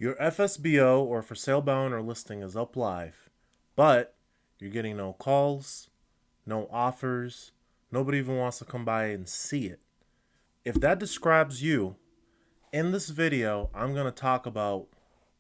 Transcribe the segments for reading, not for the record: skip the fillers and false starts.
Your FSBO or for sale by owner listing is up live, but you're getting no calls, no offers, nobody even wants to come by and see it. If that describes you, in this video, I'm going to talk about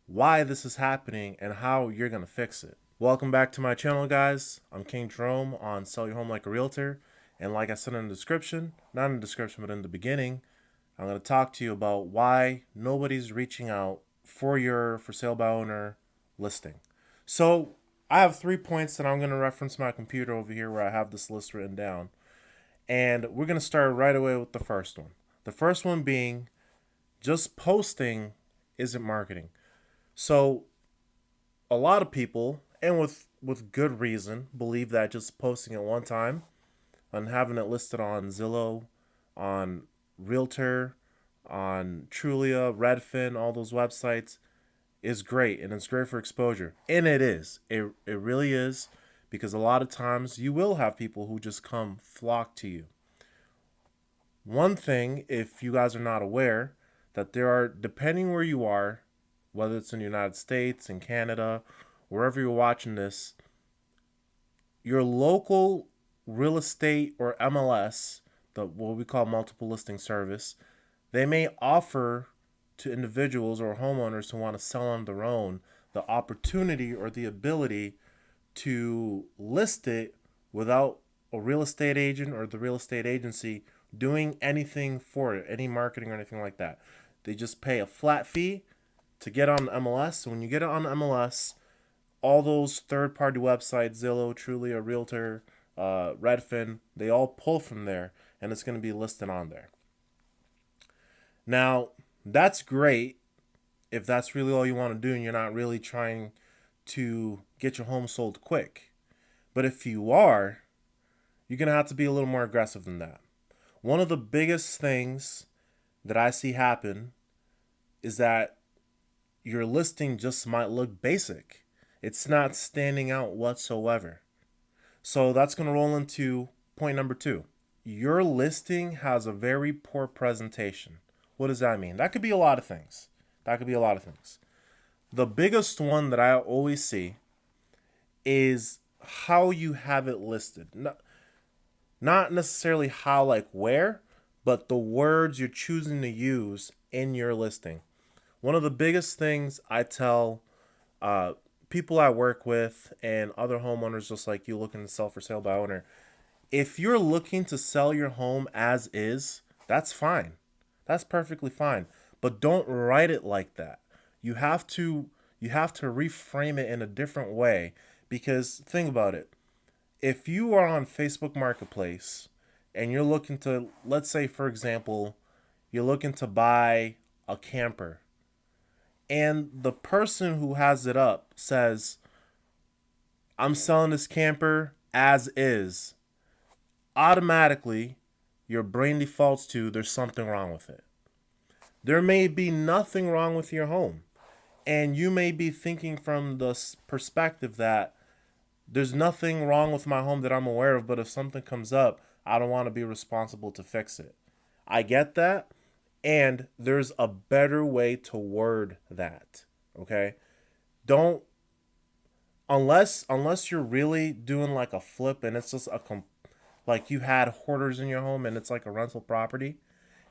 why this is happening and how you're going to fix it. Welcome back to my channel, guys. I'm King Jerome on Sell Your Home Like a Realtor. And like I said in the description, not in the description, but in the beginning, I'm going to talk to you about why nobody's reaching out for your for sale by owner listing. So I have 3 points that I'm going to reference my computer over here where I have this list written down. And we're going to start right away with the first one. The first one being just posting isn't marketing. So a lot of people, and with good reason, believe that just posting it one time and having it listed on Zillow, on Realtor, on Trulia, Redfin, all those websites is great, and it's great for exposure. And it is. It really is, because a lot of times you will have people who just come flock to you. One thing, if you guys are not aware, that there are, depending where you are, whether it's in the United States, in Canada, wherever you're watching this, your local real estate or MLS, the what we call multiple listing service, they may offer to individuals or homeowners who want to sell on their own the opportunity or the ability to list it without a real estate agent or the real estate agency doing anything for it, any marketing or anything like that. They just pay a flat fee to get on the MLS. So when you get it on the MLS, all those third-party websites, Zillow, Trulia, Realtor, Redfin, they all pull from there, and it's going to be listed on there. Now, that's great if that's really all you want to do and you're not really trying to get your home sold quick. But if you are, you're going to have to be a little more aggressive than that. One of the biggest things that I see happen is that your listing just might look basic. It's not standing out whatsoever. So that's going to roll into point number 2. Your listing has a very poor presentation. What does that mean? That could be a lot of things. The biggest one that I always see is how you have it listed. Not necessarily how, like where, but the words you're choosing to use in your listing. One of the biggest things I tell people I work with and other homeowners just like you looking to sell for sale by owner, if you're looking to sell your home as is, that's fine. That's perfectly fine. But don't write it like that. You have to reframe it in a different way, because think about it. If you are on Facebook Marketplace and you're looking to, let's say for example, you're looking to buy a camper, and the person who has it up says, I'm selling this camper as is, automatically your brain defaults to there's something wrong with it. There may be nothing wrong with your home, and you may be thinking from the perspective that there's nothing wrong with my home that I'm aware of, but if something comes up, I don't want to be responsible to fix it. I get that, and there's a better way to word that. Okay? Don't, unless you're really doing like a flip and it's just like you had hoarders in your home and it's like a rental property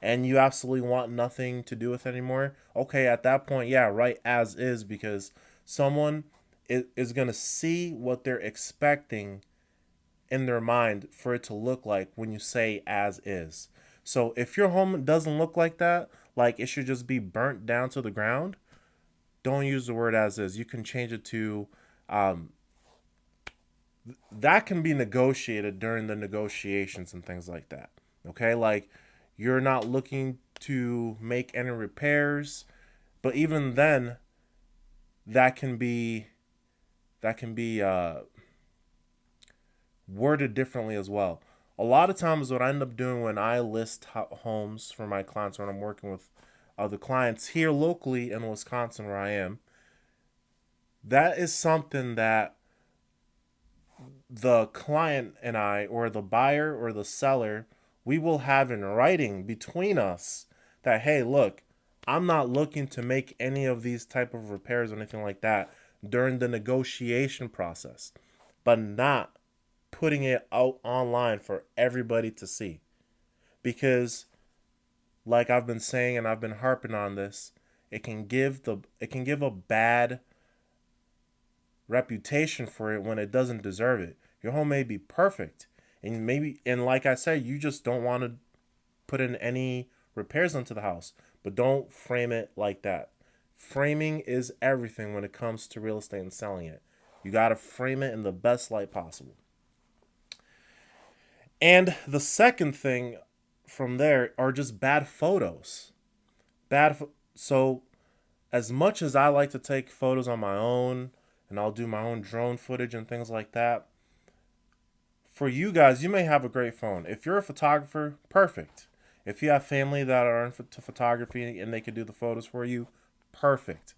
and you absolutely want nothing to do with it anymore. Okay, at that point, yeah, write as is, because someone is going to see what they're expecting in their mind for it to look like when you say as is. So if your home doesn't look like that, like it should just be burnt down to the ground, don't use the word as is. You can change it to that can be negotiated during the negotiations and things like that. Okay, like you're not looking to make any repairs, but even then, that can be worded differently as well. A lot of times, what I end up doing when I list homes for my clients, when I'm working with other clients here locally in Wisconsin, where I am, that is something that the client and I, or the buyer or the seller, we will have in writing between us that, hey, look, I'm not looking to make any of these type of repairs or anything like that during the negotiation process, but not putting it out online for everybody to see. Because like I've been saying and I've been harping on this, it can give a bad reputation for it when it doesn't deserve it. Your home may be perfect, and like I said, you just don't want to put in any repairs onto the house, but don't frame it like that. Framing is everything when it comes to real estate and selling it. You got to frame it in the best light possible. And the second thing from there are just bad photos. So as much as I like to take photos on my own and I'll do my own drone footage and things like that, for you guys, you may have a great phone. If you're a photographer, perfect. If you have family that are into photography and they can do the photos for you, perfect.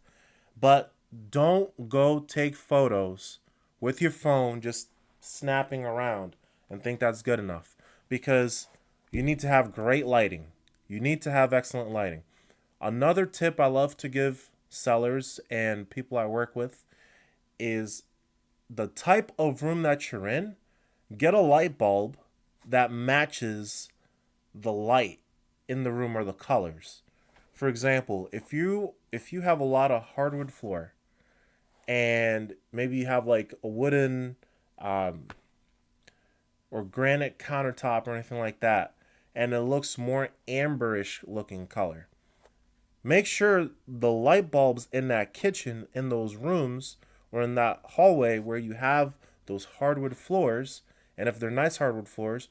But don't go take photos with your phone just snapping around and think that's good enough, because you need to have great lighting. You need to have excellent lighting. Another tip I love to give sellers and people I work with is the type of room that you're in, get a light bulb that matches the light in the room or the colors. For example, if you have a lot of hardwood floor and maybe you have like a wooden um, or granite countertop or anything like that, and it looks more amberish looking color, make sure the light bulbs in that kitchen, in those rooms, or in that hallway where you have those hardwood floors, and if they're nice hardwood floors,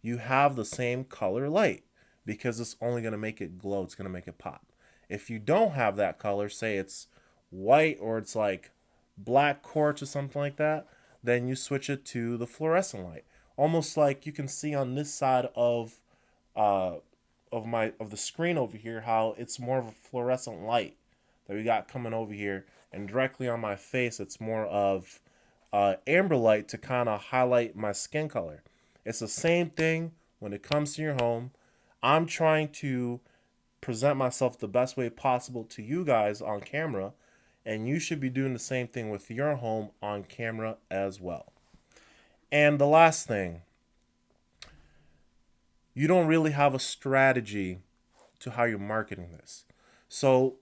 you have the same color light, because it's only going to make it glow. It's going to make it pop. If you don't have that color, say it's white or it's like black quartz or something like that, then you switch it to the fluorescent light. Almost like you can see on this side uh, of the screen over here how it's more of a fluorescent light that we got coming over here, and directly on my face it's more of amber light to kind of highlight my skin color. It's the same thing when it comes to your home. I'm trying to present myself the best way possible to you guys on camera, and you should be doing the same thing with your home on camera as well. And the last thing, you don't really have a strategy to how you're marketing this. So,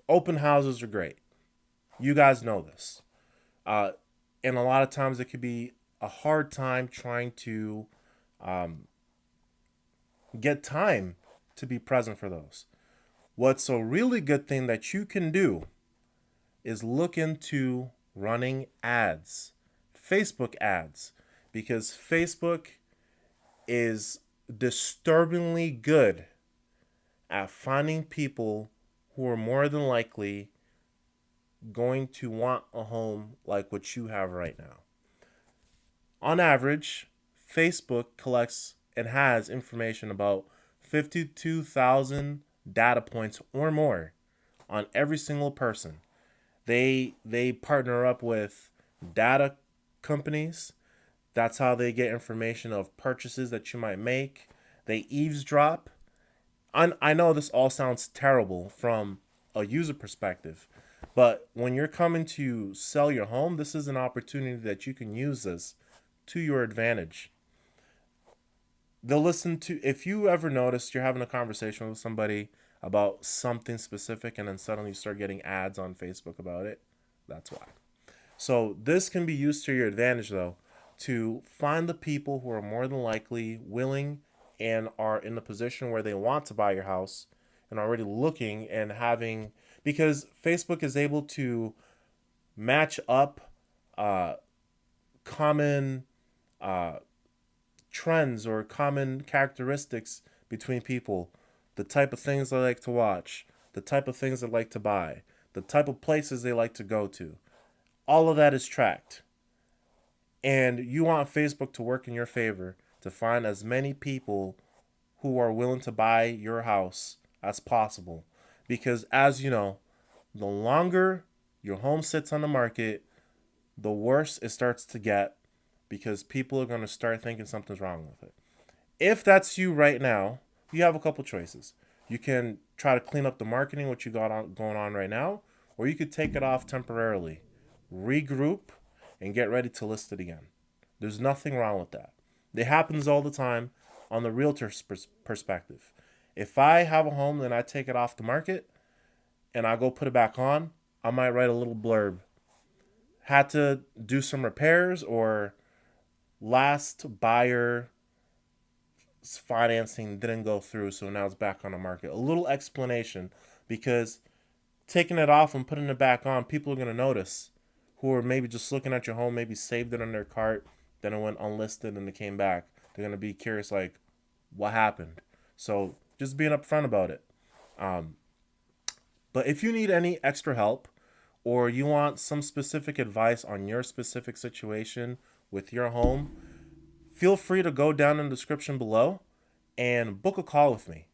open houses are great. You guys know this. Uh, and a lot of times it could be a hard time trying to um, get time to be present for those. What's a really good thing that you can do is look into running ads, Facebook ads, because Facebook is disturbingly good at finding people who are more than likely going to want a home like what you have right now. On average, Facebook collects and has information about 52,000 data points or more on every single person. They partner up with data companies. That's how they get information of purchases that you might make. They eavesdrop. I know this all sounds terrible from a user perspective, but when you're coming to sell your home, this is an opportunity that you can use this to your advantage. They'll listen to, if you ever notice you're having a conversation with somebody about something specific and then suddenly you start getting ads on Facebook about it, that's why. So this can be used to your advantage though, to find the people who are more than likely willing and are in the position where they want to buy your house and already looking and having, because Facebook is able to match up uh, common uh, trends or common characteristics between people, the type of things they like to watch, the type of things they like to buy, the type of places they like to go to. All of that is tracked. And you want Facebook to work in your favor to find as many people who are willing to buy your house as possible. Because as you know, the longer your home sits on the market, the worse it starts to get, because people are going to start thinking something's wrong with it. If that's you right now, you have a couple choices. You can try to clean up the marketing, what you got going on right now, or you could take it off temporarily, regroup, and get ready to list it again. There's nothing wrong with that. It happens all the time on the realtor's perspective. If I have a home and I take it off the market and I go put it back on, I might write a little blurb. Had to do some repairs, or last buyer financing didn't go through, so now it's back on the market. A little explanation, because taking it off and putting it back on, people are going to notice, who are maybe just looking at your home, maybe saved it on their cart, then it went unlisted and it came back. They're going to be curious, like, what happened? So just being upfront about it. Um, but if you need any extra help, or you want some specific advice on your specific situation with your home, feel free to go down in the description below and book a call with me.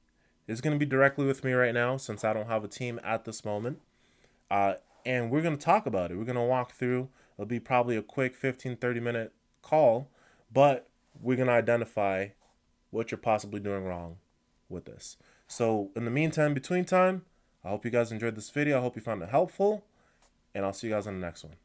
It's going to be directly with me right now, since I don't have a team at this moment. Uh, and we're going to talk about it. We're going to walk through. It'll be probably a quick 15-30 minute call, but we're going to identify what you're possibly doing wrong with this. So in the meantime, between time, I hope you guys enjoyed this video. I hope you found it helpful, and I'll see you guys on the next one.